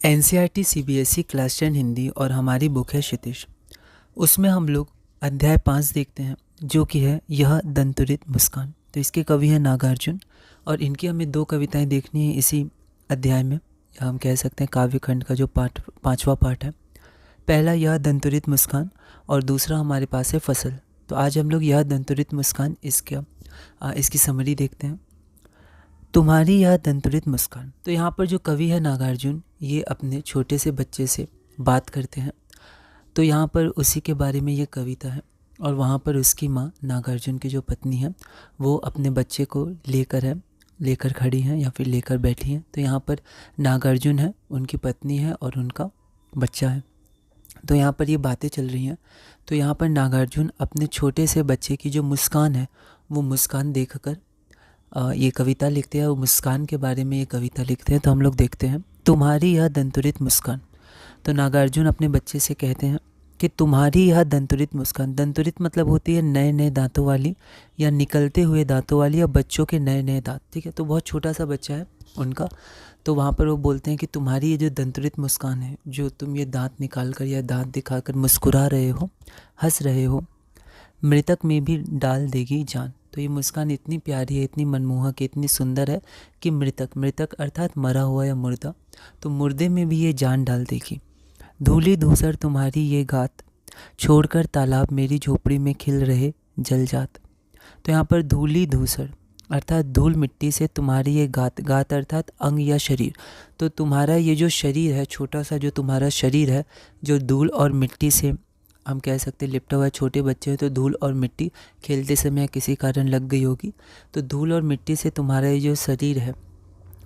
NCERT CBSE class 10 Hindi और हमारी book है क्षितिज। उसमें हम लोग अध्याय 5 देखते हैं जो कि है यह दंतुरित मुस्कान। तो इसके कवि हैं नागार्जुन और इनकी हमें दो कविताएं देखनी है इसी अध्याय में, या हम कह सकते हैं काव्य खंड का जो पांचवा पाठ है। पहला यह दंतुरित मुस्कान और दूसरा हमारे पास है फसल। तो आज हम लोग यह दंतुरित मुस्कान इसकी समरी देखते हैं। तुम्हारी यह दंतुरित मुस्कान। तो यहाँ पर जो कवि है नागार्जुन, ये अपने छोटे से बच्चे से बात करते हैं। तो यहाँ पर उसी के बारे में ये कविता है और वहाँ पर उसकी माँ नागार्जुन की जो पत्नी है वो अपने बच्चे को लेकर खड़ी हैं या फिर लेकर बैठी हैं। तो यहाँ पर नागार्जुन है, उनकी पत्नी है और उनका बच्चा है। तो यहाँ पर ये बातें चल रही हैं। तो यहाँ पर नागार्जुन अपने छोटे से बच्चे की जो मुस्कान है वो मुस्कान देखकर ये कविता लिखते हैं। वो मुस्कान के बारे में ये कविता लिखते हैं। तो हम लोग देखते हैं, तुम्हारी यह दंतुरित मुस्कान। तो नागार्जुन अपने बच्चे से कहते हैं कि तुम्हारी यह दंतुरित मुस्कान। दंतुरित मतलब होती है नए नए दांतों वाली या निकलते हुए दांतों वाली या बच्चों के नए नए दांत, ठीक है। तो बहुत छोटा सा बच्चा है उनका। तो वहाँ पर वो बोलते हैं कि तुम्हारी ये जो दंतुरित मुस्कान है, जो तुम ये दांत निकाल कर या दांत दिखाकर मुस्कुरा रहे हो, हंस रहे हो, मृतक में भी डाल देगी जान। तो ये मुस्कान इतनी प्यारी है, इतनी मनमोहक है, इतनी सुंदर है कि मृतक अर्थात मरा हुआ या मुर्दा, तो मुर्दे में भी ये जान डाल देगी। धूली धूसर तुम्हारी ये गात, छोड़कर तालाब मेरी झोपड़ी में खिल रहे जल जात। तो यहाँ पर धूली धूसर अर्थात धूल मिट्टी से तुम्हारी ये गात अर्थात अंग या शरीर। तो तुम्हारा ये जो शरीर है, छोटा सा जो तुम्हारा शरीर है, जो धूल और मिट्टी से हम कह सकते लिपटा हुआ है। छोटे बच्चे हैं तो धूल और मिट्टी खेलते समय किसी कारण लग गई होगी। तो धूल और मिट्टी से तुम्हारा ये जो शरीर है,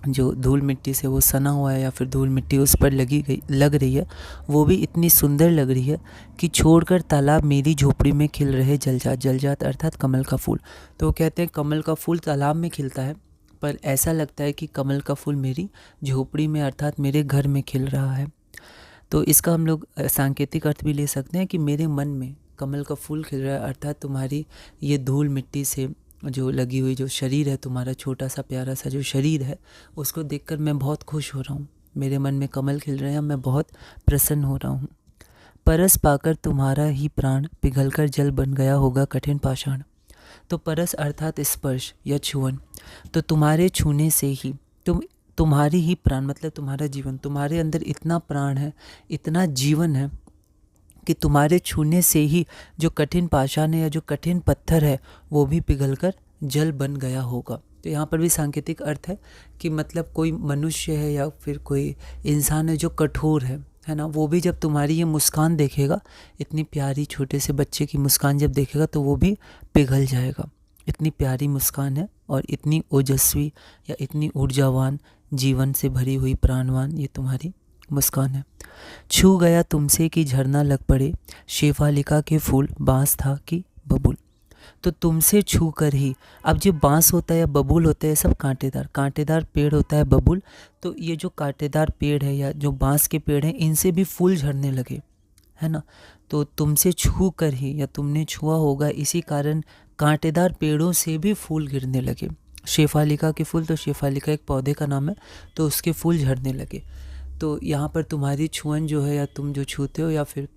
जो धूल मिट्टी से वो सना हुआ है या फिर धूल मिट्टी उस पर लग रही है, वो भी इतनी सुंदर लग रही है कि छोड़कर तालाब मेरी झोपड़ी में खिल रहे जलजात अर्थात कमल का फूल। तो वो कहते हैं कमल का फूल तालाब में खिलता है, पर ऐसा लगता है कि कमल का फूल मेरी झोपड़ी में अर्थात मेरे घर में खिल रहा है। तो इसका हम लोग सांकेतिक अर्थ भी ले सकते हैं कि मेरे मन में कमल का फूल खिल रहा है, अर्थात तुम्हारी ये धूल मिट्टी से जो लगी हुई जो शरीर है, तुम्हारा छोटा सा प्यारा सा जो शरीर है, उसको देखकर मैं बहुत खुश हो रहा हूँ। मेरे मन में कमल खिल रहे हैं, मैं बहुत प्रसन्न हो रहा हूँ। परस पाकर तुम्हारा ही प्राण पिघलकर जल बन गया होगा कठिन पाषाण। तो परस अर्थात स्पर्श या छुअन। तो तुम्हारे छूने से ही तुम्हारी ही प्राण मतलब तुम्हारा जीवन, तुम्हारे अंदर इतना प्राण है, इतना जीवन है कि तुम्हारे छूने से ही जो कठिन पाषाण है या जो कठिन पत्थर है वो भी पिघलकर जल बन गया होगा। तो यहाँ पर भी सांकेतिक अर्थ है कि मतलब कोई मनुष्य है या फिर कोई इंसान है जो कठोर है ना, वो भी जब तुम्हारी ये मुस्कान देखेगा, इतनी प्यारी छोटे से बच्चे की मुस्कान जब देखेगा तो वो भी पिघल जाएगा। इतनी प्यारी मुस्कान है और इतनी ओजस्वी या इतनी ऊर्जावान, जीवन से भरी हुई प्राणवान ये तुम्हारी मुस्कान है। छू गया तुमसे कि झरना लग पड़े, शेफालिका के फूल बांस था कि बबूल। तो तुमसे छू कर ही, अब जो बांस होता है या बबूल होता है सब कांटेदार पेड़ होता है बबूल। तो ये जो कांटेदार पेड़ है या जो बांस के पेड़ हैं, इनसे भी फूल झड़ने लगे, है ना। तो तुमसे छू कर ही या तुमने छुआ होगा, इसी कारण कांटेदार पेड़ों से भी फूल गिरने लगे। शेफालिका के फूल, तो शेफालिका एक पौधे का नाम है, तो उसके फूल झड़ने लगे। तो यहाँ पर तुम्हारी छुअन जो है या तुम जो छूते हो या फिर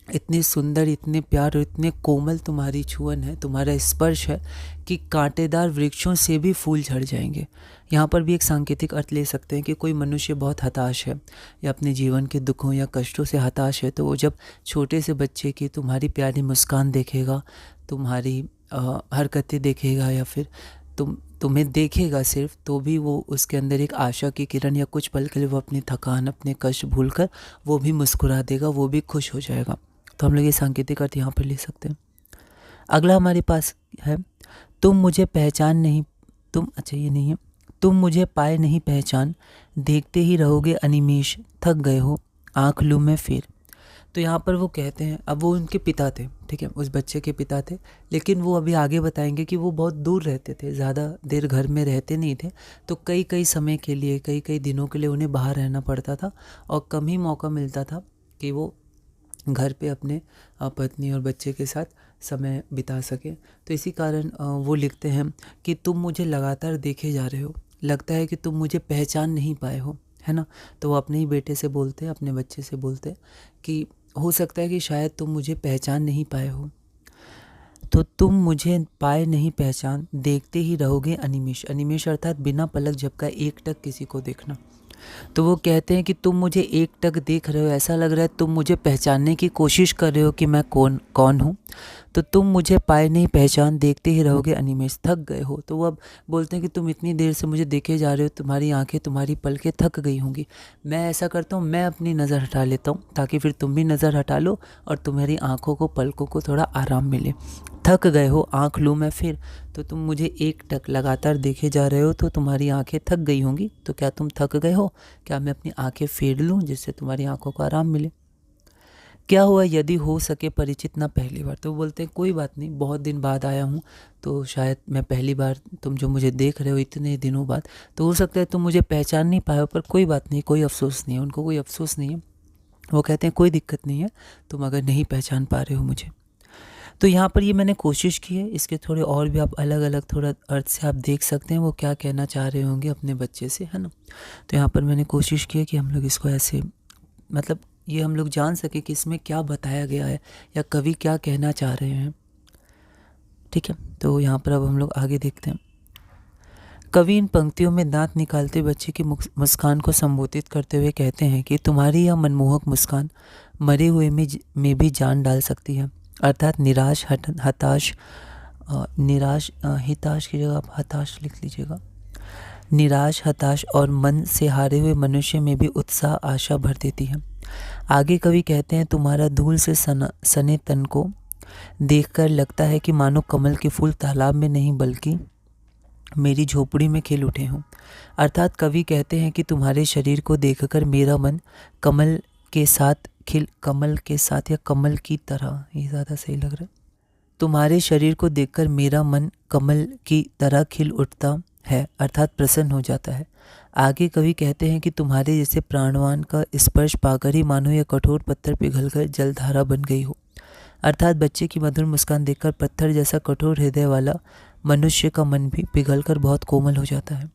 इतने सुंदर, इतने प्यार और इतने कोमल तुम्हारी छुअन है, तुम्हारा स्पर्श है कि कांटेदार वृक्षों से भी फूल झड़ जाएंगे। यहाँ पर भी एक सांकेतिक अर्थ ले सकते हैं कि कोई मनुष्य बहुत हताश है या अपने जीवन के दुखों या कष्टों से हताश है, तो वो जब छोटे से बच्चे की तुम्हारी प्यारी मुस्कान देखेगा, तुम्हारी हरकतें देखेगा या फिर तुम्हें देखेगा सिर्फ, तो भी वो उसके अंदर एक आशा की किरण या कुछ पल के लिए वो अपनी थकान, अपने कष्ट भूलकर वो भी मुस्कुरा देगा, वो भी खुश हो जाएगा। तो हम लोग ये सांकेतिक अर्थ यहाँ पर ले सकते हैं। अगला हमारे पास है, तुम मुझे पहचान नहीं, ये नहीं है, तुम मुझे पाए नहीं पहचान, देखते ही रहोगे अनिमेष, थक गए हो आँख लूँ मैं फिर। तो यहाँ पर वो कहते हैं, अब वो उनके पिता थे, ठीक है, उस बच्चे के पिता थे, लेकिन वो अभी आगे बताएंगे कि वो बहुत दूर रहते थे, ज़्यादा देर घर में रहते नहीं थे। तो कई समय के लिए, कई दिनों के लिए उन्हें बाहर रहना पड़ता था और कम ही मौका मिलता था कि वो घर पे अपने पत्नी और बच्चे के साथ समय बिता सके। तो इसी कारण वो लिखते हैं कि तुम मुझे लगातार देखे जा रहे हो, लगता है कि तुम मुझे पहचान नहीं पाए हो। है ना। तो वो अपने ही बेटे से बोलते हैं, अपने बच्चे से बोलते हैं कि हो सकता है कि शायद तुम मुझे पहचान नहीं पाए हो, तो तुम मुझे पाए नहीं पहचान, देखते ही रहोगे अनिमेष। अनिमेष अर्थात बिना पलक झपकाए एकटक किसी को देखना। तो वो कहते हैं कि तुम मुझे एकटक देख रहे हो, ऐसा लग रहा है तुम मुझे पहचानने की कोशिश कर रहे हो कि मैं कौन कौन हूँ, तो तुम मुझे पाए नहीं पहचान, देखते ही रहोगे अनिमेष। थक गए हो, तो वो अब बोलते हैं कि तुम इतनी देर से मुझे देखे जा रहे हो, तुम्हारी आंखें तुम्हारी पलकें थक गई होंगी। मैं ऐसा करता हूँ, मैं अपनी नज़र हटा लेता हूँ ताकि फिर तुम भी नज़र हटा लो और तुम्हारी आंखों को, पलकों को थोड़ा आराम मिले। थक गए हो, आंख लूँ मैं फिर, तो तुम मुझे एकटक लगातार देखे जा रहे हो, तो तुम्हारी आंखें थक गई होंगी। तो क्या तुम थक गए हो? क्या मैं अपनी आंखें फेर लूँ जिससे तुम्हारी आंखों को आराम मिले? क्या हुआ यदि हो सके परिचित ना पहली बार? तो बोलते हैं कोई बात नहीं, बहुत दिन बाद आया हूँ, तो शायद मैं पहली बार, तुम जो मुझे देख रहे हो इतने दिनों बाद, तो हो सकता है तुम मुझे पहचान नहीं पाए हो, पर कोई बात नहीं, कोई अफसोस नहीं है। उनको कोई अफसोस नहीं है। वो कहते हैं कोई दिक्कत नहीं है, तुम अगर नहीं पहचान पा रहे हो मुझे। तो यहाँ पर ये मैंने कोशिश की है, इसके थोड़े और भी आप अलग अलग थोड़ा अर्थ से आप देख सकते हैं वो क्या कहना चाह रहे होंगे अपने बच्चे से, है ना। तो यहाँ पर मैंने कोशिश की है कि हम लोग इसको ऐसे, मतलब ये हम लोग जान सके कि इसमें क्या बताया गया है या कवि क्या कहना चाह रहे हैं। ठीक है, तो यहाँ पर अब हम लोग आगे देखते हैं। कवि इन पंक्तियों में दांत निकालते बच्चे की मुस्कान को संबोधित करते हुए कहते हैं कि तुम्हारी यह मनमोहक मुस्कान मरे हुए में भी जान डाल सकती है। अर्थात निराश, हताश, हिताश की जगह आप हताश लिख लीजिएगा। निराश, हताश और मन से हारे हुए मनुष्य में भी उत्साह, आशा भर देती है। आगे कवि कहते हैं तुम्हारा धूल से सने तन को देखकर लगता है कि मानो कमल के फूल तालाब में नहीं बल्कि मेरी झोपड़ी में खिल उठे हों। अर्थात कवि कहते हैं कि तुम्हारे शरीर को देखकर मेरा मन कमल के साथ या कमल की तरह, ये ज़्यादा सही लग रहा है, तुम्हारे शरीर को देखकर मेरा मन कमल की तरह खिल उठता है, अर्थात प्रसन्न हो जाता है। आगे कवि कहते हैं कि तुम्हारे जैसे प्राणवान का स्पर्श पाकर ही मानो यह कठोर पत्थर पिघलकर जलधारा बन गई हो। अर्थात बच्चे की मधुर मुस्कान देखकर पत्थर जैसा कठोर हृदय वाला मनुष्य का मन भी पिघलकर बहुत कोमल हो जाता है।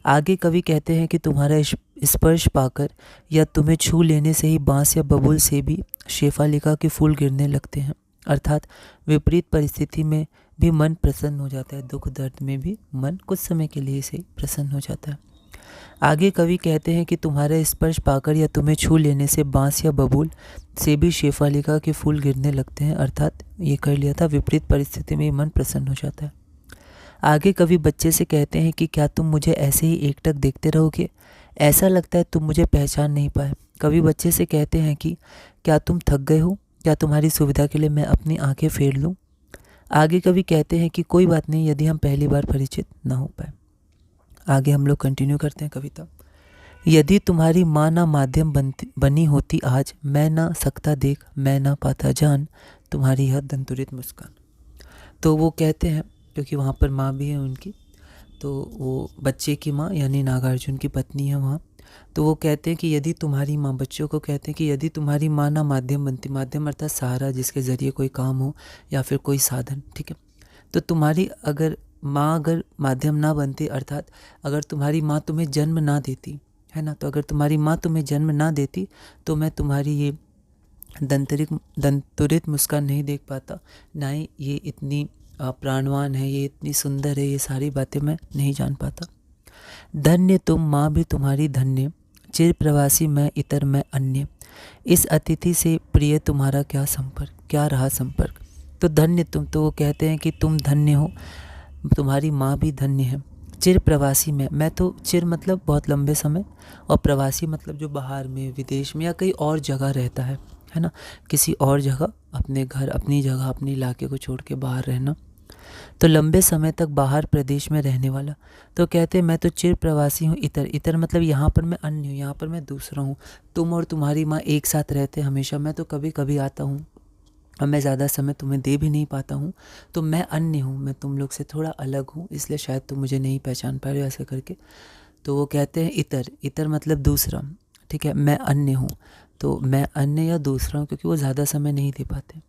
आगे कवि कहते हैं कि तुम्हारा स्पर्श पाकर या तुम्हें छू लेने से ही बांस या बबूल से भी शेफालिका के फूल गिरने लगते हैं। अर्थात विपरीत परिस्थिति में भी मन प्रसन्न हो जाता है, दुख दर्द में भी मन कुछ समय के लिए से प्रसन्न हो जाता है। आगे कवि कहते हैं कि तुम्हारा स्पर्श पाकर या तुम्हें छू लेने से बांस या बबूल से भी शेफालिका के फूल गिरने लगते हैं। अर्थात ये कर लिया था, विपरीत परिस्थिति में मन प्रसन्न हो जाता है। आगे कवि बच्चे से कहते हैं कि क्या तुम मुझे ऐसे ही एकटक देखते रहोगे? ऐसा लगता है तुम मुझे पहचान नहीं पाए। कवि बच्चे से कहते हैं कि क्या तुम थक गए हो? क्या तुम्हारी सुविधा के लिए मैं अपनी आंखें फेर लूं? आगे कवि कहते हैं कि कोई बात नहीं यदि हम पहली बार परिचित न हो पाए। आगे हम लोग कंटिन्यू करते हैं कविता। यदि तुम्हारी माँ ना माध्यम बनी होती आज, मैं ना सकता देख, मैं ना पाता जान, तुम्हारी यह दंतुरित मुस्कान। तो वो कहते हैं, क्योंकि वहाँ पर माँ भी है उनकी, तो वो बच्चे की माँ यानी नागार्जुन की पत्नी है वहाँ। तो वो कहते हैं कि यदि तुम्हारी माँ, बच्चों को कहते हैं कि यदि तुम्हारी माँ ना माध्यम बनती, माध्यम अर्थात सहारा जिसके ज़रिए कोई काम हो या फिर कोई साधन, ठीक है, तो तुम्हारी अगर माँ अगर माध्यम ना बनती, अर्थात अगर तुम्हारी माँ तुम्हें जन्म ना देती, है ना, तो अगर तुम्हारी माँ तुम्हें जन्म ना देती तो मैं तुम्हारी ये दंतुरित मुस्कान नहीं देख पाता, ना ही ये इतनी प्राणवान है, ये इतनी सुंदर है, ये सारी बातें मैं नहीं जान पाता। धन्य तुम माँ भी तुम्हारी धन्य, चिर प्रवासी मैं इतर मैं अन्य, इस अतिथि से प्रिय तुम्हारा क्या संपर्क, क्या रहा संपर्क। तो धन्य तुम, तो वो कहते हैं कि तुम धन्य हो, तुम्हारी माँ भी धन्य है। चिर प्रवासी मैं तो चिर मतलब बहुत लंबे समय, और प्रवासी मतलब जो बाहर में, विदेश में या कहीं और जगह रहता है ना, किसी और जगह, अपने घर, अपनी जगह, अपने इलाके को छोड़ के बाहर रहना, तो लंबे समय तक बाहर प्रदेश में रहने वाला। तो कहते हैं मैं तो चिर प्रवासी हूँ, इतर मतलब यहाँ पर मैं अन्य हूँ, यहाँ पर मैं दूसरा हूँ। तुम और तुम्हारी माँ एक साथ रहते हमेशा, मैं तो कभी कभी आता हूँ और मैं ज़्यादा समय तुम्हें दे भी नहीं पाता हूँ, तो मैं अन्य हूँ, मैं तुम लोग से थोड़ा अलग हूँ, इसलिए शायद तुम मुझे नहीं पहचान पा रहे हो, ऐसे करके। तो वो कहते हैं इतर मतलब दूसरा, ठीक है, मैं अन्य हूँ, तो मैं अन्य या दूसरा हूँ, क्योंकि वो ज़्यादा समय नहीं दे पाते।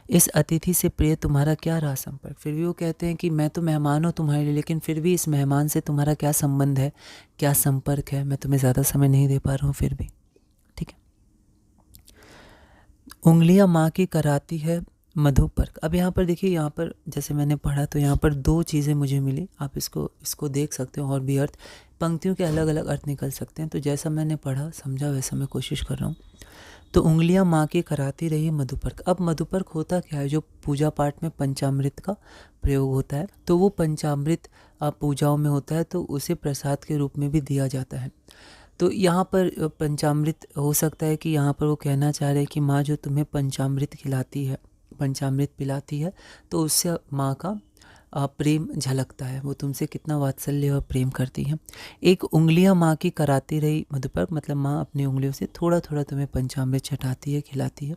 इस अतिथि से प्रिय तुम्हारा क्या रहा संपर्क। फिर भी वो कहते हैं कि मैं तो मेहमान हूँ तुम्हारे लिए, लेकिन फिर भी इस मेहमान से तुम्हारा क्या संबंध है, क्या संपर्क है, मैं तुम्हें ज़्यादा समय नहीं दे पा रहा हूँ फिर भी। ठीक है। उंगलियां माँ की कराती है मधुपर्क। अब यहाँ पर देखिए, यहाँ पर जैसे मैंने पढ़ा तो यहाँ पर दो चीज़ें मुझे मिली। आप इसको देख सकते हो और भी अर्थ, पंक्तियों के अलग अलग अर्थ निकल सकते हैं। तो जैसा मैंने पढ़ा समझा वैसा मैं कोशिश कर रहा हूँ। तो उंगलियां माँ की कराती रही मधुपर्क। अब मधुपर्क होता क्या है, जो पूजा पाठ में पंचामृत का प्रयोग होता है, तो वो पंचामृत पूजाओं में होता है, तो उसे प्रसाद के रूप में भी दिया जाता है। तो यहाँ पर पंचामृत हो सकता है कि यहाँ पर वो कहना चाह रहे हैं कि माँ जो तुम्हें पंचामृत खिलाती है, पंचामृत पिलाती है, तो उससे माँ का प्रेम झलकता है, वो तुमसे कितना वात्सल्य और प्रेम करती है। एक उंगलियां माँ की कराती रही मधुपर्क, मतलब माँ अपनी उंगलियों से थोड़ा थोड़ा तुम्हें पंचामृत चटाती है, खिलाती है।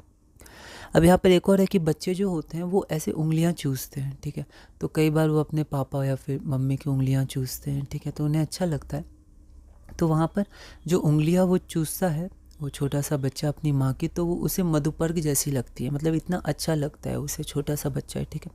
अब यहाँ पर एक और है कि बच्चे जो होते हैं वो ऐसे उंगलियां चूसते हैं। ठीक है। तो कई बार वो अपने पापा या फिर मम्मी की उंगलियां चूसते हैं। ठीक है। तो उन्हें अच्छा लगता है। तो वहाँ पर जो उंगलियां वो चूसता है वो छोटा सा बच्चा अपनी माँ की, तो वो उसे मधुपर्क जैसी लगती है, मतलब इतना अच्छा लगता है उसे, छोटा सा बच्चा है। ठीक है।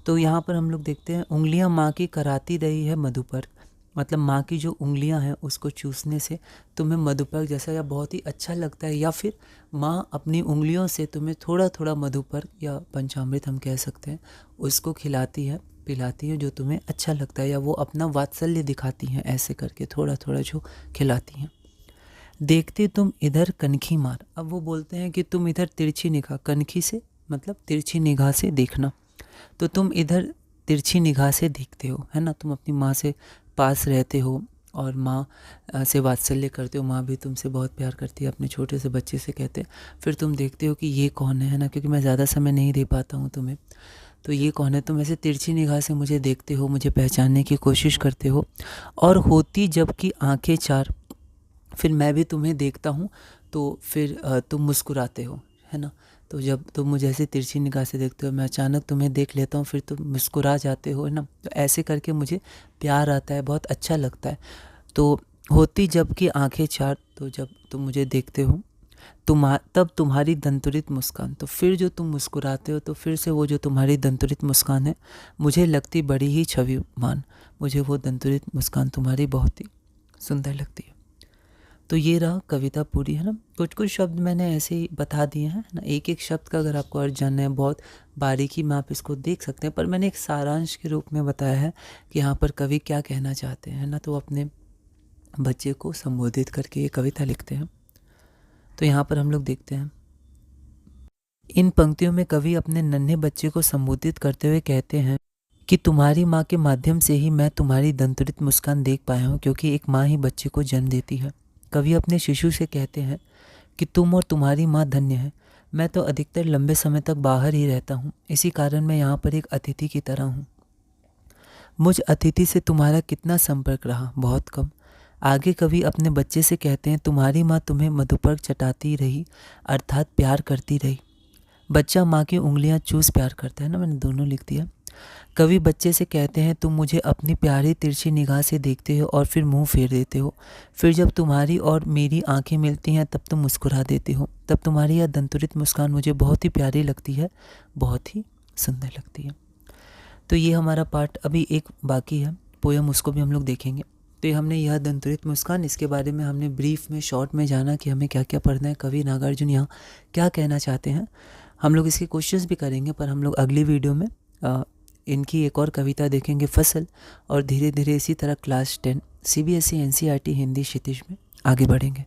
तो यहाँ पर हम लोग देखते हैं उंगलियां माँ की कराती रही है मधुपर्क, मतलब माँ की जो उंगलियां हैं उसको चूसने से तुम्हें मधुपर्क जैसा या बहुत ही अच्छा लगता है, या फिर माँ अपनी उंगलियों से तुम्हें थोड़ा थोड़ा मधुपर्क या पंचामृत हम कह सकते हैं उसको खिलाती है, पिलाती है, जो तुम्हें अच्छा लगता है, या वो अपना वात्सल्य दिखाती हैं ऐसे करके थोड़ा थोड़ा जो खिलाती हैं। देखते तुम इधर कनखी मार। अब वो बोलते हैं कि तुम इधर तिरछी निगाह, कनखी से मतलब तिरछी निगाह से देखना, तो तुम इधर तिरछी निगाह से देखते हो, है ना। तुम अपनी माँ से पास रहते हो और माँ से वात्सल्य करते हो, माँ भी तुमसे बहुत प्यार करती है, अपने छोटे से बच्चे से कहते हैं। फिर तुम देखते हो कि ये कौन है ना, क्योंकि मैं ज़्यादा समय नहीं दे पाता हूँ तुम्हें, तो ये कौन है। तुम ऐसे तिरछी निगाह से मुझे देखते हो, मुझे पहचानने की कोशिश करते हो। और होती जबकि आंखें चार, फिर मैं भी तुम्हें देखता हूँ तो फिर तुम मुस्कुराते हो, है ना। तो जब तुम मुझे ऐसे तिरछी निगाह से देखते हो, मैं अचानक तुम्हें देख लेता हूँ, फिर तुम मुस्कुरा जाते हो, है ना। तो ऐसे करके मुझे प्यार आता है, बहुत अच्छा लगता है। तो होती जबकि आंखें चार, तो जब तुम मुझे देखते हो तब तुम्हारी दंतुरित मुस्कान, तो फिर जो तुम मुस्कुराते हो तो फिर से वो जो तुम्हारी दंतुरित मुस्कान है मुझे लगती बड़ी ही छविमान, मुझे वो दंतुरित मुस्कान तुम्हारी बहुत ही सुंदर लगती है। तो ये रहा कविता पूरी, है ना। कुछ कुछ शब्द मैंने ऐसे ही बता दिए हैं ना, एक एक शब्द का अगर आपको अर्थ जानना है बहुत बारीकी में आप इसको देख सकते हैं, पर मैंने एक सारांश के रूप में बताया है कि यहाँ पर कवि क्या कहना चाहते हैं ना। तो अपने बच्चे को संबोधित करके ये कविता लिखते हैं। तो यहाँ पर हम लोग देखते हैं, इन पंक्तियों में कवि अपने नन्हे बच्चे को संबोधित करते हुए कहते हैं कि तुम्हारी माँ के माध्यम से ही मैं तुम्हारी दंतुरित मुस्कान देख पाया हूँ, क्योंकि एक माँ ही बच्चे को जन्म देती है। कवि अपने शिशु से कहते हैं कि तुम और तुम्हारी माँ धन्य है। मैं तो अधिकतर लंबे समय तक बाहर ही रहता हूँ, इसी कारण मैं यहाँ पर एक अतिथि की तरह हूँ। मुझ अतिथि से तुम्हारा कितना संपर्क रहा, बहुत कम। आगे कवि अपने बच्चे से कहते हैं तुम्हारी माँ तुम्हें मधुपर्क चटाती रही, अर्थात प्यार करती रही। बच्चा माँ की उंगलियाँ चूस प्यार करता है ना, मैंने दोनों लिख दिया। कवि बच्चे से कहते हैं तुम मुझे अपनी प्यारी तिरछी निगाह से देखते हो और फिर मुंह फेर देते हो, फिर जब तुम्हारी और मेरी आंखें मिलती हैं तब तुम मुस्कुरा देते हो, तब तुम्हारी यह दंतुरित मुस्कान मुझे बहुत ही प्यारी लगती है, बहुत ही सुंदर लगती है। तो ये हमारा पार्ट अभी एक बाकी है पोयम, उसको भी हम लोग देखेंगे। तो ये हमने यह दंतुरित मुस्कान, इसके बारे में हमने ब्रीफ में शॉर्ट में जाना कि हमें क्या क्या पढ़ना है, कवि नागार्जुन यहाँ क्या कहना चाहते हैं। हम लोग इसके क्वेश्चंस भी करेंगे, पर हम लोग अगली वीडियो में इनकी एक और कविता देखेंगे फसल, और धीरे धीरे इसी तरह क्लास 10 CBSE NCERT हिंदी क्षितिज में आगे बढ़ेंगे।